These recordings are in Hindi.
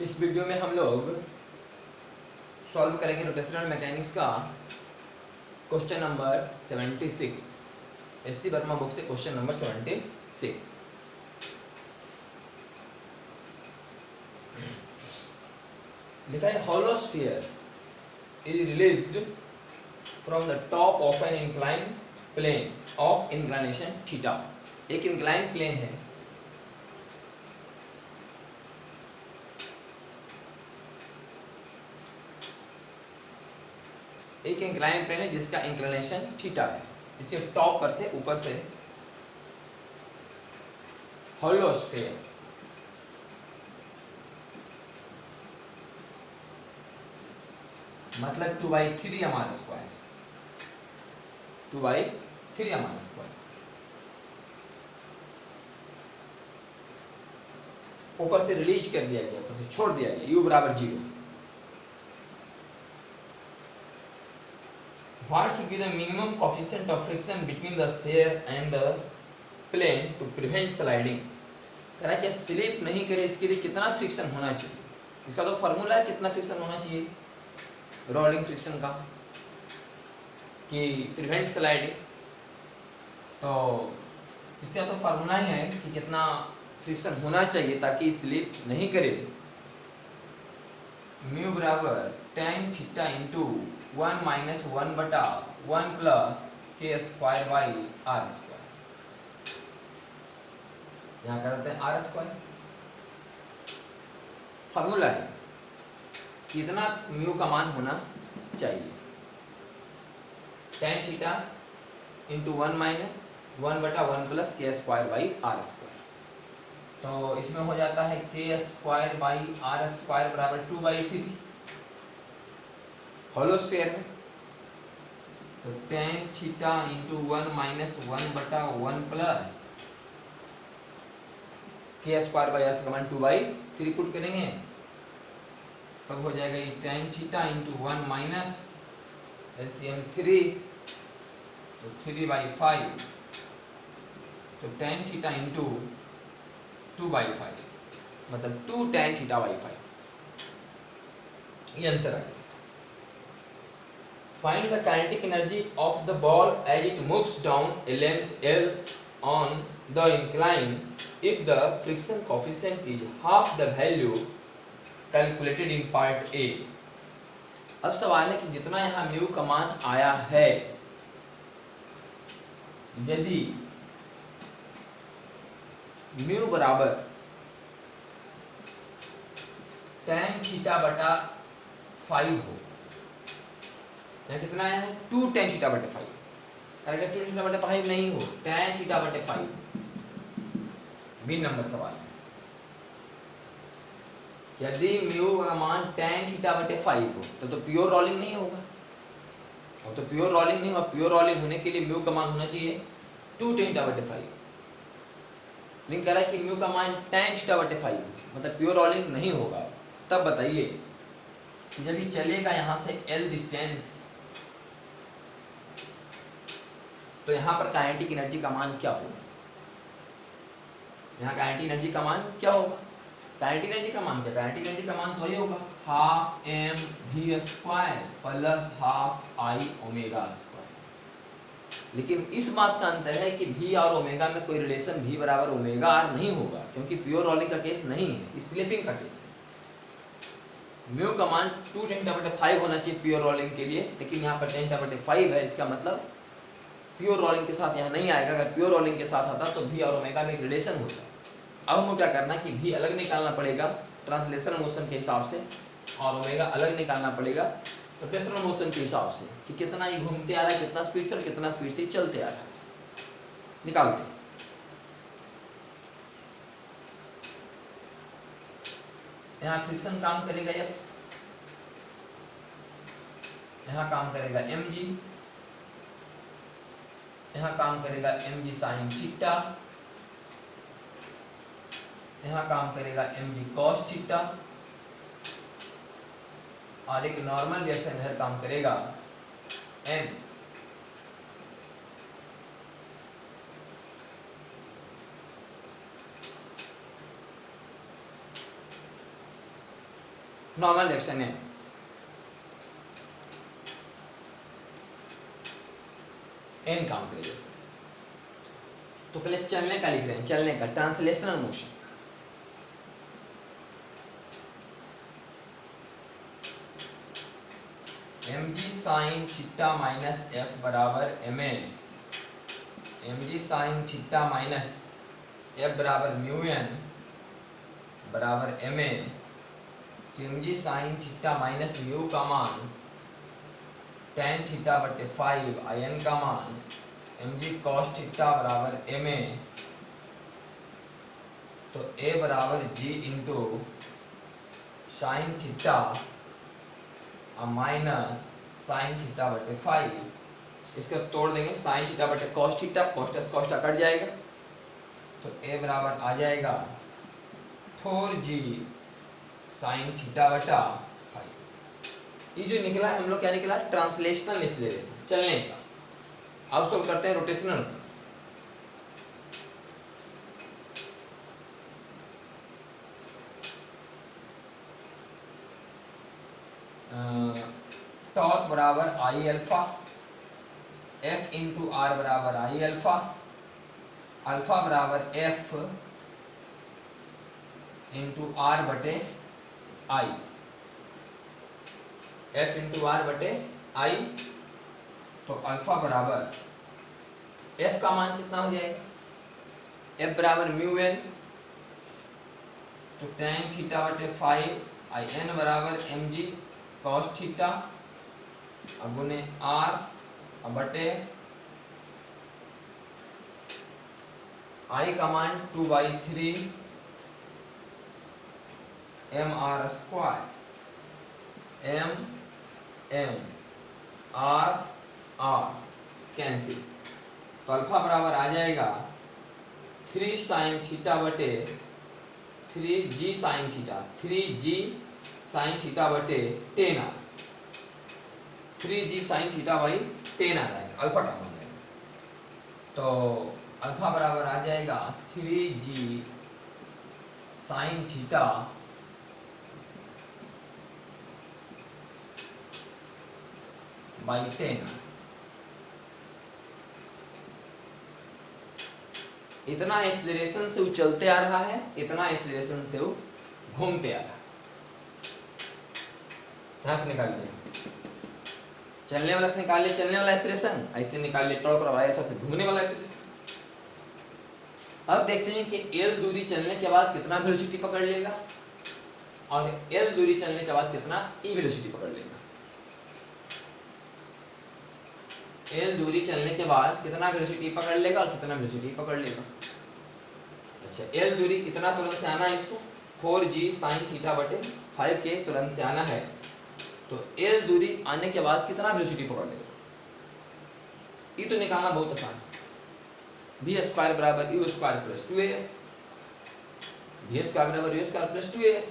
इस वीडियो में हम लोग सॉल्व करेंगे रोटेशनल मैकेनिक्स का question number 76। SC Verma book से क्वेश्चन नंबर 76। लिखा है hollow sphere is released from the top of an inclined plane of inclination theta। एक inclined plane है, एक इंक्लाइन प्लेन है जिसका इंक्लिनेशन थीटा है। इसके टॉप पर से ऊपर से हॉलो स्फीयर मतलब 2/3 एमआर स्क्वायर, 2/3 एमआर स्क्वायर ऊपर से रिलीज कर दिया गया, ऊपर से छोड़ दिया गया, u बराबर 0। What should be the minimum coefficient of friction between the sphere and the plane to prevent sliding? कह रहा है कि स्लिप नहीं करे इसके लिए कितना फ्रिक्शन होना चाहिए। इसका तो फॉर्मूला है कितना फ्रिक्शन होना चाहिए रोलिंग फ्रिक्शन का कि प्रिवेंट स्लाइडिंग। तो इसका तो फॉर्मूला ही है कि कितना फ्रिक्शन होना चाहिए ताकि स्लिप नहीं करे। म्यू बराबर tan थीटा इंटू 1 माइनस 1 बटा 1 plus K square by R square. यहाँ करते हैं आर स्क्वायर। फॉर्मूला है कितना म्यू का मान होना चाहिए, tan थीटा इंटू 1 माइनस 1 बटा 1 plus K square by R square. तो इसमें हो जाता है के स्क्वायर बाई आर स्क्वायर बराबर 2/3 होलो स्फीयर में। तो tan थीटा इंटू 1 माइनस 1 बटा 1 plus K square by R square 2/3 put करेंगे तब हो जाएगा ये tan theta into 1 minus LCM 3 तो 3/5 तो tan थीटा इंटू 2/5 मतलब 2 tan थीटा बाई 5। ये आंसर है। Find the kinetic energy of the ball as it moves down a length L on the incline if the friction coefficient is half the value calculated in part A। अब सवाल है कि जितना यहाँ म्यू का मान आया है, यदि म्यू बराबर tan थीटा बटा 5 हो, यहाँ कितना आया है 2 tan थीटा बटे 5। अगर 2 थीटा बटे 5 नहीं हो, tan थीटा बटे 5 बी नंबर सवाल है। यदि म्यू का मान tan थीटा बटे 5 हो तो प्योर रोलिंग नहीं होगा, और तो प्योर रोलिंग नहीं होगा। प्योर रोलिंग होने के लिए म्यू का मान होना चाहिए 2 tan थीटा बटे 5। लिंक कह रहा है कि म्यू का मान tan थीटा बटे 5 मतलब प्योर रोलिंग नहीं होगा। तब बताइए जब ये चलेगा यहाँ से L डिस्टेंस तो यहाँ पर काइनेटिक एनर्जी का मान क्या होगा, यहाँ काइनेटिक एनर्जी का मान क्या होगा। काइनेटिक एनर्जी का मान क्या, काइनेटिक एनर्जी का मान तो वही होगा half M V square plus half I omega square. लेकिन इस बात का अंतर है कि v और ओमेगा में कोई रिलेशन v बराबर ओमेगा आर नहीं होगा, क्योंकि प्योर रोलिंग का केस नहीं है, स्लिपिंग का केस है। म्यू का मान 2 tan थीटा बटे 5 होना चाहिए प्योर रोलिंग के लिए, लेकिन यहाँ पर tan थीटा बटे 5 है। इसका मतलब प्योर रोलिंग के साथ यहाँ नहीं आएगा। अगर प्योर रोलिंग के साथ आता तो v और ओमेगा में एक रिलेशन होता। अब हमको क्या करना है कि v अलग निकालना पड़ेगा ट्रांसलेशनल मोशन के हिसाब से, और ओमेगा अलग निकालना पड़ेगा रोटेशनल मोशन के हिसाब से कि कितना ये घूमते आ रहा है, कितना स्पीड से और कितना स्पीड से चलते आ रहा है। निकालते हैं। यहाँ फ्रिक्शन काम करेगा F, यहाँ काम करेगा mg, यहाँ काम करेगा mg साइन थीटा, यहाँ काम करेगा mg cos थीटा, और एक नॉर्मल रिएक्शन इधर काम करेगा n। नॉर्मल डायरेक्शन है। एन काम करेगा। तो पहले चलने का लिख रहे हैं, चलने का translational motion. mg sin theta minus f बराबर ma, mg sin theta minus f बराबर म्यू n बराबर ma। तो mg sin theta minus mu का मान tan थीटा बटे 5 in का मान mg cos थीटा बराबर ma। तो a बराबर g into sine theta minus sine theta बटे 5। इसका तोड़ देंगे, साइन थीटा बटे कॉस थीटा, कॉस्टस कॉस्टा कट जाएगा। तो a बराबर आ जाएगा 4g साइन थीटा बटा 5। ये जो निकला हम लोग क्या निकला, ट्रांसलेशनल एक्सीलरेशन, चलने का। अब सॉल्व करते हैं रोटेशनल। टॉर्क बराबर I alpha, F into R बराबर आई अल्फा, अल्फा बराबर एफ इंटू आर बटे आई, एफ इंटू आर बटे आई। तो अल्फा बराबर एफ का मान कितना हो जाएगा, एफ बराबर म्यू एन, तो tan थीटा बटे 5 आई एन बराबर एम जी कॉस थीटा गुने आर बटे आई का मान 2/3 M R square, M M R R cancel. तो अल्फा बराबर आ जाएगा 3 साइन थीटा बटे 3g sine theta, 3g sine theta बटे 10 R, 3g sine theta by 10 आ जाएगा, अल्फा का मान आएगा। तो अल्फा बराबर आ जाएगा 3g sine theta by 10 R. इतना एक्सीलरेशन से वो चलते आ रहा है, इतना एक्सीलरेशन से वो घूमते आ रहा है। यहां से निकाल लिया, चलने वाला से निकाल लिया चलने वाला एक्सीलरेशन, ऐसे निकाल लिया टॉर्क बराबर अल्फा से घूमने वाला एक्सीलरेशन। अब देखते हैं कि l दूरी चलने के बाद कितना वेलोसिटी पकड़ लेगा और l दूरी चलने के बाद कितना e वेलोसिटी पकड़ लेगा। l दूरी चलने के बाद कितना वेलोसिटी पकड़ लेगा और कितना वेलोसिटी पकड़ लेगा। अच्छा, l दूरी कितना तुरंत से आना है, इसको 4g sin थीटा बटे 5 के तुरंत से आना है। तो l दूरी आने के बाद कितना वेलोसिटी पकड़ लेगा, ये तो निकालना बहुत आसान है। v स्क्वायर बराबर u square plus 2as, v square बराबर u square plus 2as,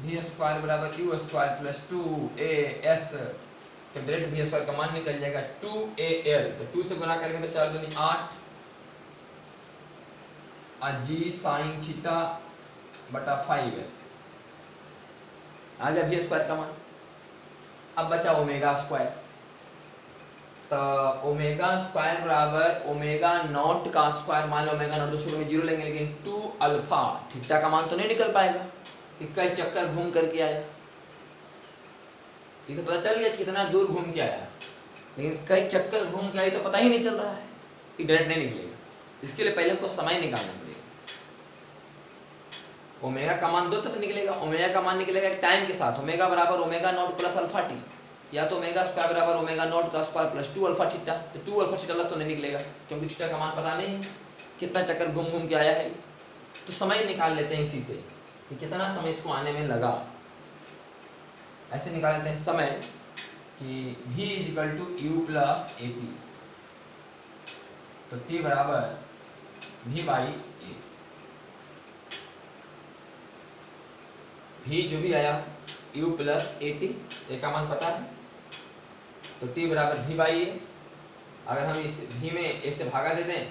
v square बराबर u स्क्वायर प्लस 2as। तो डायरेक्ट v स्क्वायर का मान निकल जाएगा 2al, तो 2 से गुना करेंगे तो 4 दूनी 8 और g sin थीटा बटा 5 है, आ गया v स्क्वायर का मान। अब बचा ओमेगा स्क्वायर, तो ओमेगा स्क्वायर बराबर ओमेगा नॉट का स्क्वायर, मान लो ओमेगा नॉट तो शुरू में 0 लेंगे, लेकिन 2 अल्फा थीटा का मान तो नहीं निकल पाएगा, कई चक्कर घूम करके आया। ये तो पता चल गया कितना दूर घूम के आया, लेकिन कई चक्कर घूम के आया तो पता ही नहीं चल रहा है, ये डायरेक्ट नहीं निकलेगा। इसके लिए पहले हमको समय निकालना पड़ेगा। ओमेगा का मान दो तरह से निकलेगा, ओमेगा का मान निकलेगा टाइम के साथ, ओमेगा बराबर omega naught plus alpha T, या तो ओमेगा स्क्वायर बराबर ओमेगा नॉट का स्क्वायर प्लस 2 अल्फा थीटा। तो 2 अल्फा थीटा प्लस तो नहीं निकलेगा क्योंकि थीटा का मान पता नहीं है कितना चक्कर घूम घूम के आया है। तो समय निकाल लेते हैं इसी से कि कितना समय इसको आने में लगा। ऐसे निकाल लेते हैं समय कि v equal to u plus A T, तो t बराबर v बाई ए। v जो भी आया u plus A T, A का मान पता है, तो t बराबर v बाई ए। अगर हम इस v में a से भागा दे दें,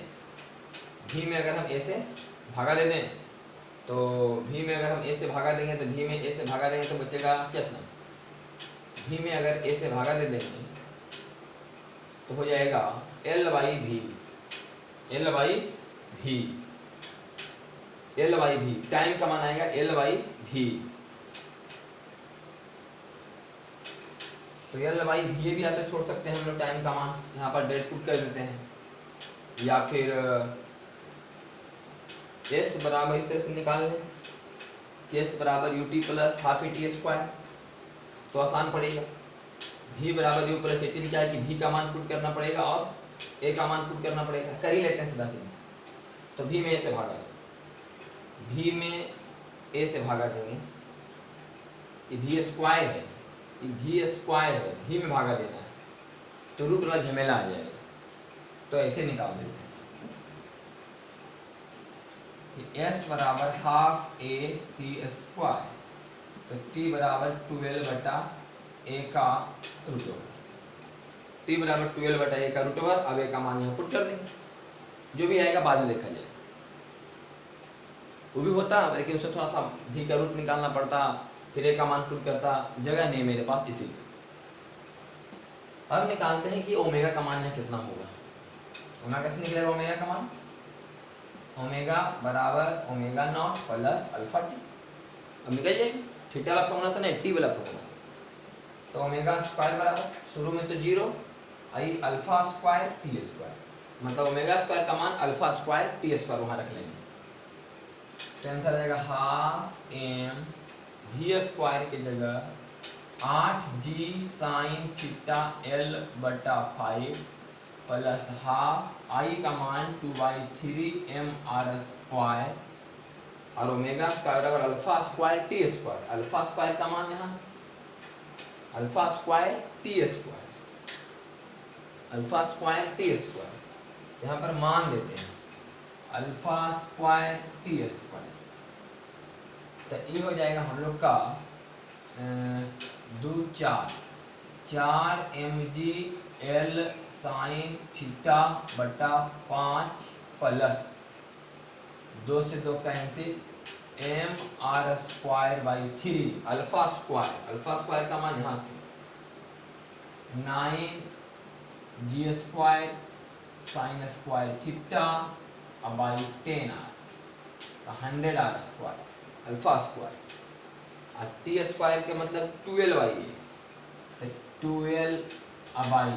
v में अगर हम a से भागा दे दें तो भी में अगर हम ए से भागा देंगे तो भी में ए से भागा देंगे तो बचेगा कितना, भी में अगर ए से भागा दे देंगे तो हो जाएगा एल बाई भी, एल बाई भी, एल बाई भी, टाइम का मान आएगा एल बाई भी। तो एल बाई भी भी या तो छोड़ सकते हैं हम लोग टाइम का मान, यहाँ पर डेट पुट कर देते हैं, या फिर एस बराबर इस तरह से निकाल लें कि एस बराबर U T plus half E T square, तो आसान पड़ेगा। भी बराबर यू प्लस एटी में क्या है कि भी का मान पुट करना पड़ेगा और ए का मान पुट करना पड़ेगा, कर ही लेते हैं सीधा सीधा। तो भी में ए से भागा देंगे, भी में ए से भागा देंगे, ये भी स्क्वायर है, ये भी स्क्वायर है, भी में भागा देना है तो रूट वाला झमेला आ जाएगा, तो ऐसे निकाल देते हैं। एस बराबर हाफ ए टी स्क्वायर, तो टी बराबर 12 बटा ए का रूट ओवर, टी बराबर 12 बटा ए का रूट ओवर। अब ए का मान यहाँ पुट कर देंगे, जो भी आएगा बाद में देखा जाएगा। वो भी होता लेकिन उसमें थोड़ा सा भी का रूट निकालना पड़ता, फिर ए का मान पुट करता, जगह नहीं मेरे पास इसीलिए। अब निकालते हैं कि ओमेगा का मान यहाँ कितना होगा। ओमेगा कैसे निकलेगा ओमेगा का मान, ओमेगा बराबर omega naught plus alpha T. अब निकल जाएगी थीटा वाला फॉर्मूला से नहीं, टी वाला फॉर्मूला से। तो ओमेगा स्क्वायर बराबर शुरू में तो 0 आई अल्फा स्क्वायर टी स्क्वायर, मतलब ओमेगा स्क्वायर का मान अल्फा स्क्वायर टी स्क्वायर वहां रख लेंगे। तो आंसर आएगा हाफ एम भी स्क्वायर की जगह 8g साइन थीटा एल बटा 5 प्लस हाफ आई का मान 2/3 एम आर स्क्वायर और ओमेगा स्क्वायर बराबर alpha square T square. Alpha square का मान यहाँ से alpha square T square, alpha square T square, यहाँ पर मान देते हैं अल्फा स्क्वायर टी स्क्वायर। तो ये हो जाएगा हम लोग का 2 4 M G L sine theta बटा 5 प्लस 2 से 2 cancel M R square by 3 alpha square का मान यहाँ से 9 G square sine square theta by 10 R 100 R square alpha square और टी स्क्वायर के मतलब 12 बाई ए, तो 12 बाई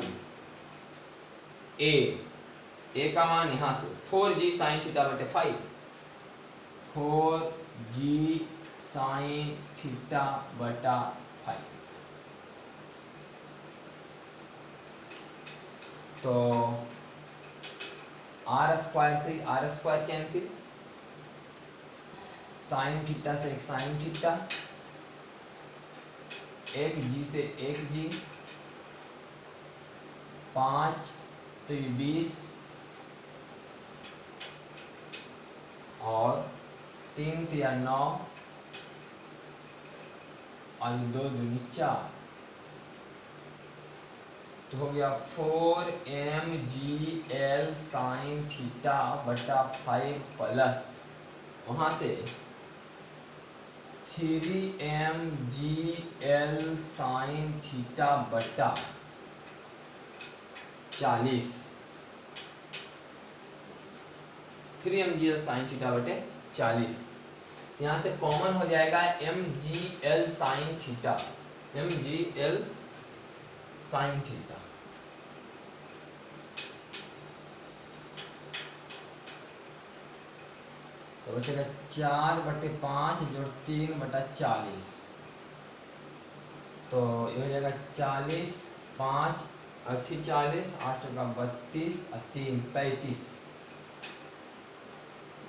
ए का मान यहाँ से 4g साइन थीटा बटे 5, 4g साइन थीटा बटा 5। तो आर स्क्वायर से R square cancel, sine theta से एक साइन थीटा, एक जी से एक जी, 5 तो ये 20 और 3 तो या 9 और 2 दूनी 4, तो हो गया 4mgl साइन थीटा बटा 5 प्लस वहां से 3mgl साइन थीटा बटा 40, 3mgl साइन थीटा बटे 40। यहाँ से कॉमन हो जाएगा mgl sine theta, mgl sine theta, तो बचेगा 4/5 जोड़ 3/40, तो ये हो जाएगा 40, 5 अठी 40, 8 का 32 और 3 35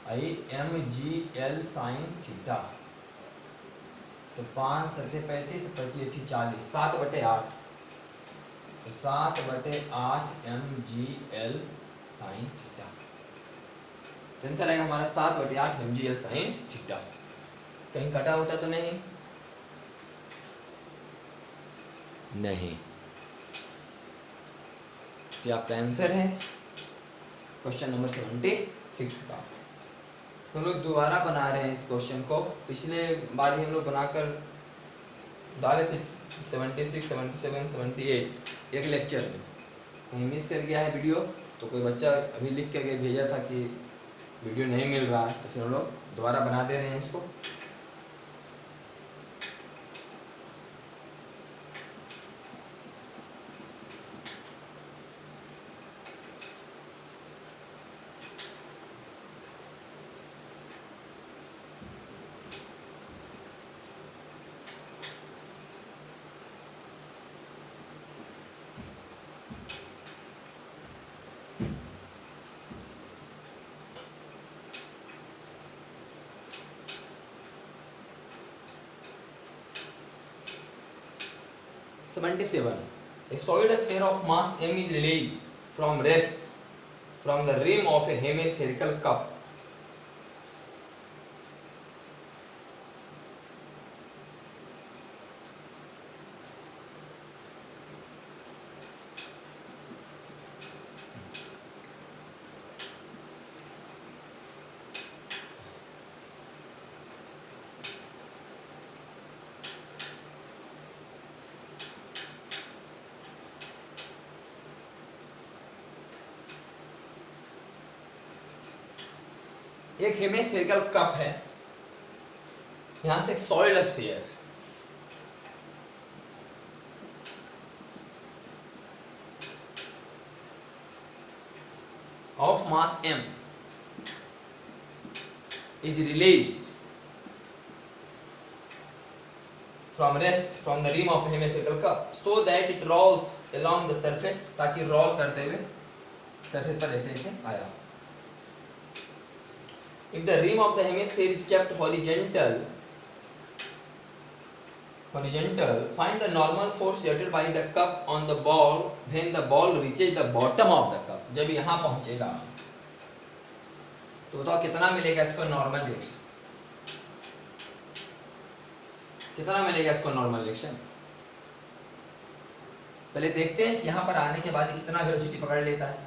आई mgl साइन थीटा। तो 5 7 35 25 40, 7/8, तो 7/8 mgl साइन थीटा। आंसर आएगा हमारा 7/8 mgl साइन थीटा। कहीं कटा उटा तो नहीं, तो आपका आंसर है क्वेश्चन नंबर 76 का। हम लोग दोबारा बना रहे हैं इस क्वेश्चन को। पिछले बार ही हम लोग बनाकर डाले थे 76, 77, 78 एक लेक्चर में। कहीं मिस कर गया है वीडियो तो कोई बच्चा अभी लिख करके भेजा था कि वीडियो नहीं मिल रहा है, तो फिर हम लोग दोबारा बना दे रहे हैं इसको। A solid sphere of mass m is released from rest from the rim of a hemispherical cup. एक हेमिस्फेरिकल कप है, यहां से एक solid sphere of mass m is released from rest from the rim of a hemispherical cup so that it rolls along the surface, ताकि रोल करते हुए सरफेस पर ऐसे ऐसे आया। If the rim of the hemisphere is kept horizontal, find the normal force exerted by the cup on the ball when the ball reaches the bottom of the cup. जब यहाँ पहुँचेगा तो बताओ कितना मिलेगा इसको नॉर्मल रिएक्शन, कितना मिलेगा इसको नॉर्मल रिएक्शन। पहले देखते हैं कि यहाँ पर आने के बाद कितना वेलोसिटी पकड़ लेता है,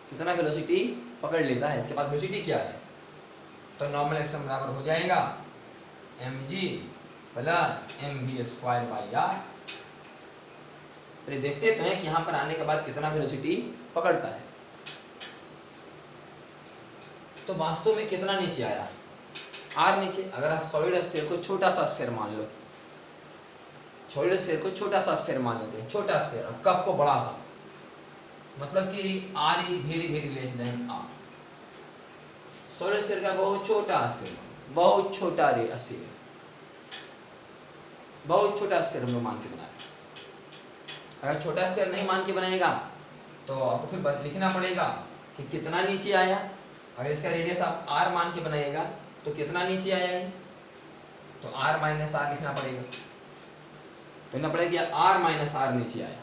कितना वेलोसिटी पकड़ लेता है। इसके बाद वेलोसिटी क्या है, तो नॉर्मल एक्शन बराबर हो जाएगा mg plus mv square by r। फिर देखते तो हैं कि यहाँ पर आने के बाद कितना वेलोसिटी पकड़ता है। तो वास्तव में कितना नीचे आया, r नीचे। अगर आप सॉलिड स्फीयर को छोटा सा स्फीयर मान लो, सॉलिड स्फीयर को छोटा सा स्फीयर मान लेते हैं, छोटा स्फीयर, कप को बड़ा सा, मतलब कि r is very very less than r। Solid sphere का बहुत छोटा स्फीयर, बहुत छोटा स्फीयर, बहुत छोटा स्फीयर हम लोग मान के बनाए। अगर छोटा स्फीयर नहीं मान के बनाएगा तो आपको फिर लिखना पड़ेगा कि कितना नीचे आया। अगर इसका रेडियस आप r मान के बनाएगा तो कितना नीचे आया है, तो r माइनस r लिखना पड़ेगा। तो लिखना पड़ेगा r माइनस r नीचे आया,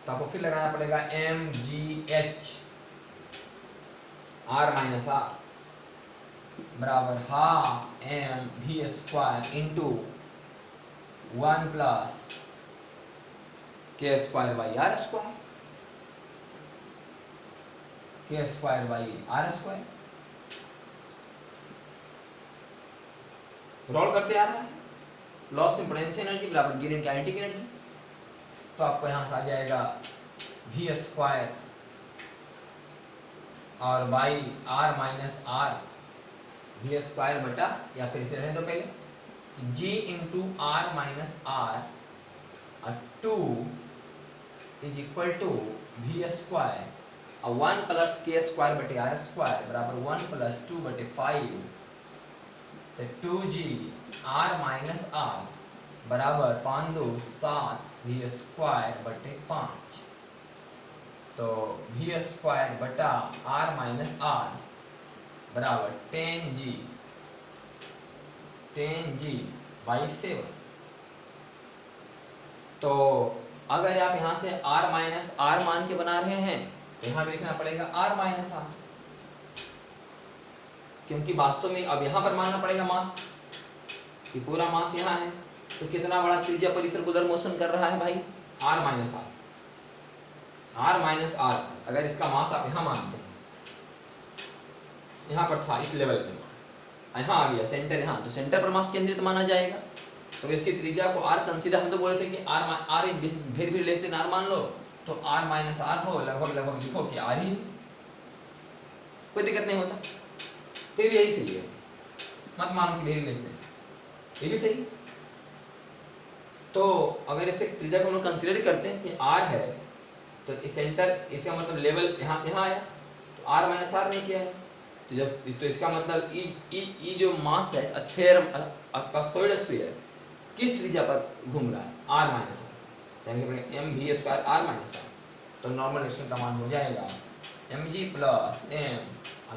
तो आपको फिर लगाना पड़ेगा mgh r माइनस r बराबर half M V square into 1 plus K square by R square, K square by R square. Roll करते आ रहा है, लॉस इन पोटेंशियल एनर्जी बराबर गेन इन काइनेटिक एनर्जी। तो आपको यहां से आ जाएगा वी स्क्वायर और by R minus R V square बटा, या फिर इसे रहने दो पहले, G into R minus R 2 is equal to we square और 1 प्लस के स्क्वायर बटे आर स्क्वायर बराबर 1 प्लस 2 बटे 5, तो 2g आर माइनस आर बराबर 5 2 7 वी स्क्वायर बटे 5। तो वी स्क्वायर बटा आर माइनस आर बराबर 10g बाई 7। तो अगर आप यहां से r माइनस आर मान के बना रहे हैं तो यहां भी लिखना पड़ेगा r माइनस आर, क्योंकि वास्तव में अब यहां पर मानना पड़ेगा मास, कि पूरा मास यहां है, तो कितना बड़ा त्रिज्या पर सर्कुलर मोशन कर रहा है भाई, r minus R. r minus R अगर इसका मास आप यहां मानते हैं यहाँ पर था इस लेवल पे मास, यहाँ आ गया सेंटर यहाँ, तो सेंटर पर मास केंद्रित माना जाएगा। तो इसकी त्रिज्या को r कंसीडर, हम तो बोल रहे थे कि r फिर लेस देन r मान लो, तो r माइनस r को लगभग लिखो कि r ही है, कोई दिक्कत नहीं होता। फिर यही सही है, मत मानो कि वेरी लेस देन, ये भी सही। तो अगर इससे त्रिज्या को हम लोग कंसीडर करते हैं कि r है, तो इस सेंटर, इसका मतलब लेवल यहाँ से यहाँ आया, तो r माइनस r नीचे आया, तो जब तो इसका मतलब ई जो मास है स्फीयर का सॉलिड स्फीयर किस त्रिज्या पर घूम रहा है, r माइनस r, यानी M V square r minus r। तो नॉर्मल रिएक्शन का मान हो जाएगा mg plus m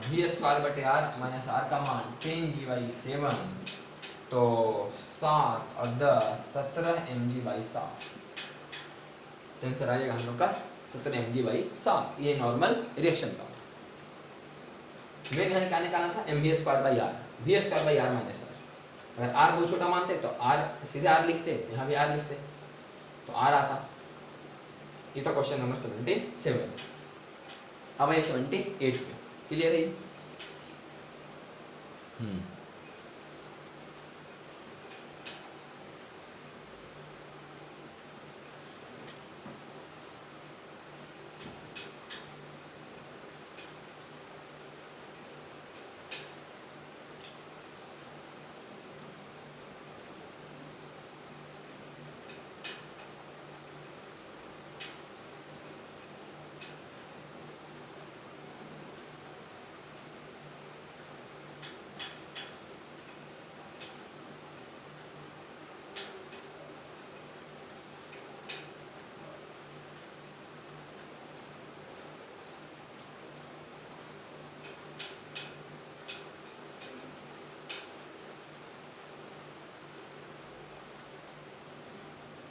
V square बटे r माइनस r का मान 10g/7, तो 7 और 10 17 mg/7, तो आंसर आ जाएगा हम लोग का 17 mg/7। ये नॉर्मल रिएक्शन का मेन यहाँ क्या निकालना था, mv square by r, v square by r minus r। अगर r बहुत छोटा मानते तो r सीधे r लिखते, यहाँ भी r लिखते तो r आता। ये तो क्वेश्चन नंबर 77। अब ये 78 पे क्लियर है।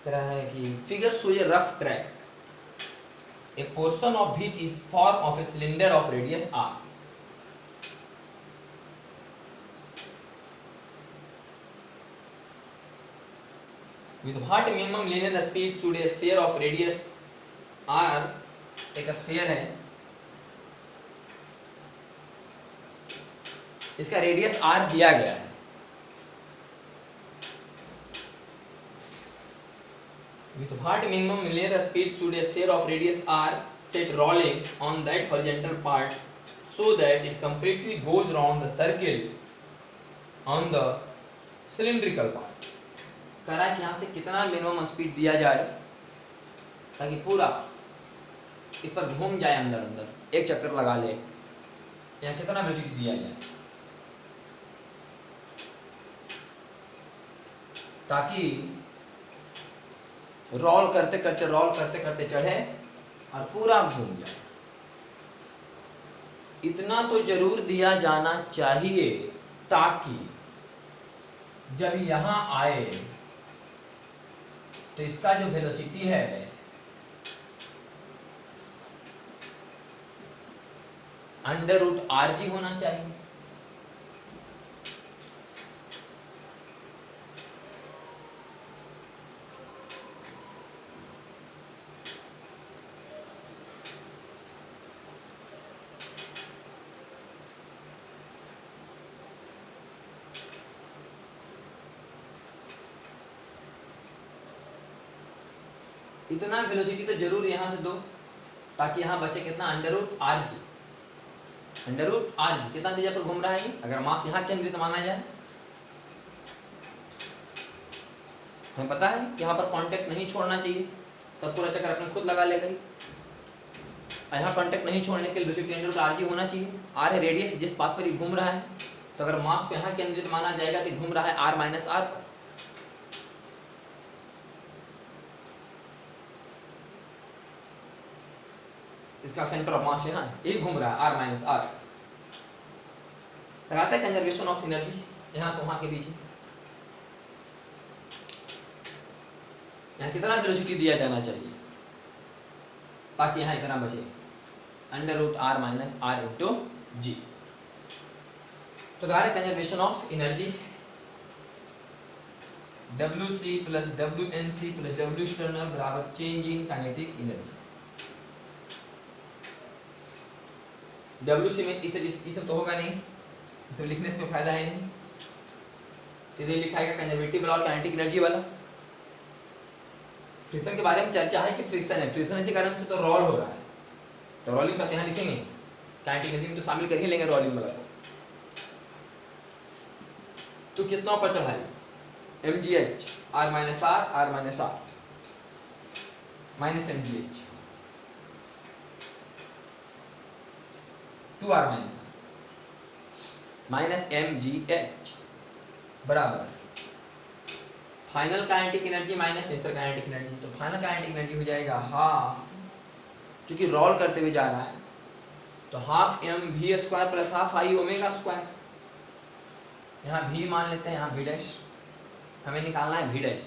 है कि figure shows a rough track, a portion of which is form of a cylinder of radius r. With what minimum linear speed should a sphere of radius r, एक स्फीयर है, इसका रेडियस r दिया गया है, with what minimum linear speed should a sphere of radius r set rolling on that horizontal part so that it completely goes round the circle on the cylindrical part। कह रहा है कि यहाँ से कितना मिनिमम स्पीड दिया जाए ताकि पूरा इस पर घूम जाए, अंदर अंदर एक चक्कर लगा ले, या कितना वेलोसिटी दिया जाए ताकि रोल करते करते चढ़े और पूरा घूम जाए। इतना तो जरूर दिया जाना चाहिए ताकि जब यहां आए तो इसका जो वेलोसिटी है √rg होना चाहिए। इतना वेलोसिटी तो जरूर यहां से दो ताकि यहां बचे कितना, √rg। √rg कितना दिशा पर घूम रहा है, अगर मास यहां केंद्रित माना जाए, हमें पता है कि यहां पर कांटेक्ट नहीं छोड़ना चाहिए, तब पूरा चक्कर अपने खुद लगा लेगा। यहाँ कांटेक्ट नहीं छोड़ने के लिए वेलोसिटी √rg होना चाहिए। r है रेडियस जिस पाथ पर ये घूम रहा है, तो अगर मास को यहाँ केंद्रित माना जाएगा तो घूम रहा है r माइनस r पर। इसका सेंटर ऑफ मास यहाँ है, यही घूम रहा है r माइनस r। लगाते हैं कंजर्वेशन ऑफ एनर्जी, यहाँ से वहां के बीच यहाँ कितना वेलोसिटी दिया जाना चाहिए ताकि यहाँ इतना बचे, √r minus r into G. तो conservation of energy WC plus WNC plus W external बराबर change in kinetic energy. WC में इस सब तो होगा नहीं, इसे लिखने से कोई फायदा है नहीं, सीधे लिखाएगा कंजर्वेटिव वाला और काइनेटिक एनर्जी वाला। फ्रिक्शन के बारे में चर्चा है कि फ्रिक्शन है, फ्रिक्शन इसी कारण से तो रोल हो रहा है, तो रोलिंग का यहाँ लिखेंगे, काइनेटिक एनर्जी में तो शामिल कर ही लेंगे रोलिंग वाला को। तो कितना पर चढ़ाई mgh r minus r minus r minus mgh 2r minus r minus mgh बराबर final kinetic energy minus natural kinetic energy. तो फाइनल काइनेटिक एनर्जी हो जाएगा हाफ, क्योंकि रोल करते हुए जा रहा है तो half mv square plus half I omega square. यहाँ v मान लेते हैं, यहाँ v डैश हमें निकालना है v डैश,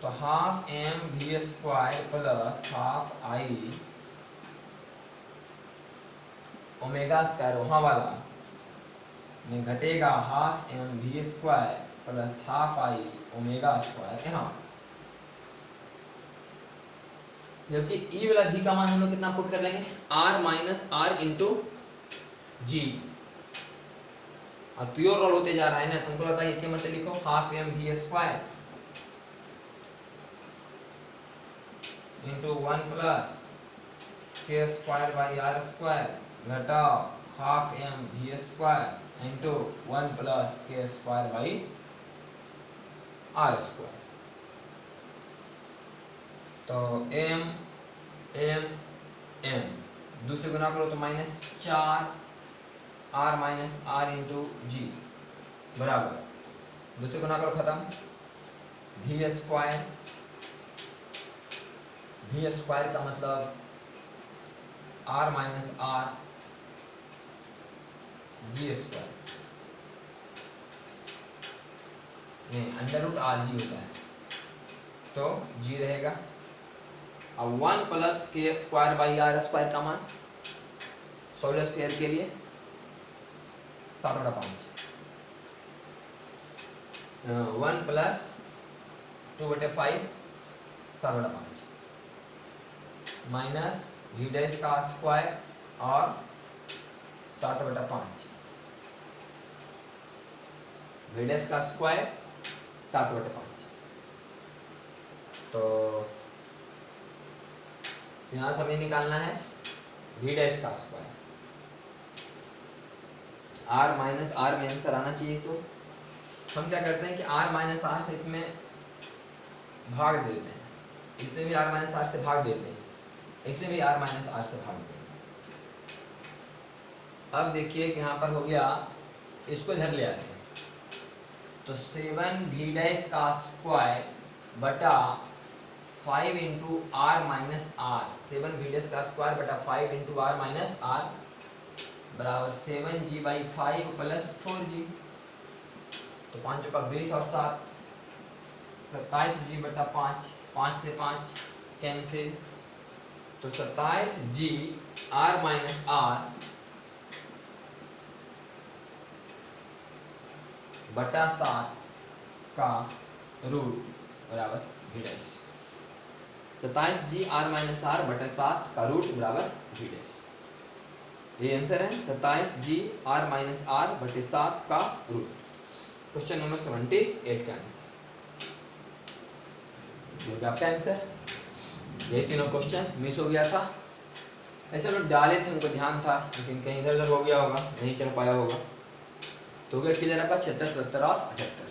तो half mv square plus half I omega square वहाँ वाला में घटेगा half mv square plus half I omega square यहाँ, जबकि ई वाला भी का मान हम लोग कितना पुट कर लेंगे r माइनस r इंटू जी, और प्योर रोल होते जा रहा है ना, तुमको लगता है इसके मतलब लिखो half mv square into 1 plus K square by R square घटाओ half mv square into 1 plus K square by R square. तो m दूसरे गुना करो तो minus 4 r minus r into G बराबर दूसरे गुना करो खत्म v स्क्वायर का मतलब r माइनस r जी स्क्वायर नहीं अंडर रूट आर जी होता है, तो जी रहेगा। अब 1 plus K square by R square का मान सोलर स्क्वायर के लिए 7/5 1 प्लस 2/5 7/5 माइनस v डैश का स्क्वायर और 7/5 v डैश का स्क्वायर 7/5। तो यहाँ से हमें निकालना है v डैश का स्क्वायर, r माइनस r में आंसर आना चाहिए। तो हम क्या करते हैं कि r माइनस r से इसमें भाग देते हैं, इसमें भी r माइनस r से भाग देते हैं, इसमें भी r माइनस r से भाग देते हैं। अब देखिए कि यहाँ पर हो गया, इसको इधर ले आते हैं तो 7v डैश का स्क्वायर बटा 5 into R minus R, 7v dash का स्क्वायर बटा 5 इंटू आर माइनस आर बराबर 7g बाई 5 प्लस 4g, तो 5 का 20 और 7 27g बटा 5, 5 से 5 कैंसिल, तो 27g r माइनस r बटा 7 का रूट बराबर v dash, 27g r minus r बटा 7 का रूट बराबर v डैश। ये आंसर है 27g r माइनस r बटे 7 का रूट। क्वेश्चन नंबर 78 का आंसर ये आपका आंसर। ये तीनों क्वेश्चन मिस हो गया था, ऐसे लोग डाले थे, उनको ध्यान था लेकिन कहीं इधर उधर हो गया होगा, नहीं चल पाया होगा। तो हो गया क्लियर आपका 76, 77 और 78।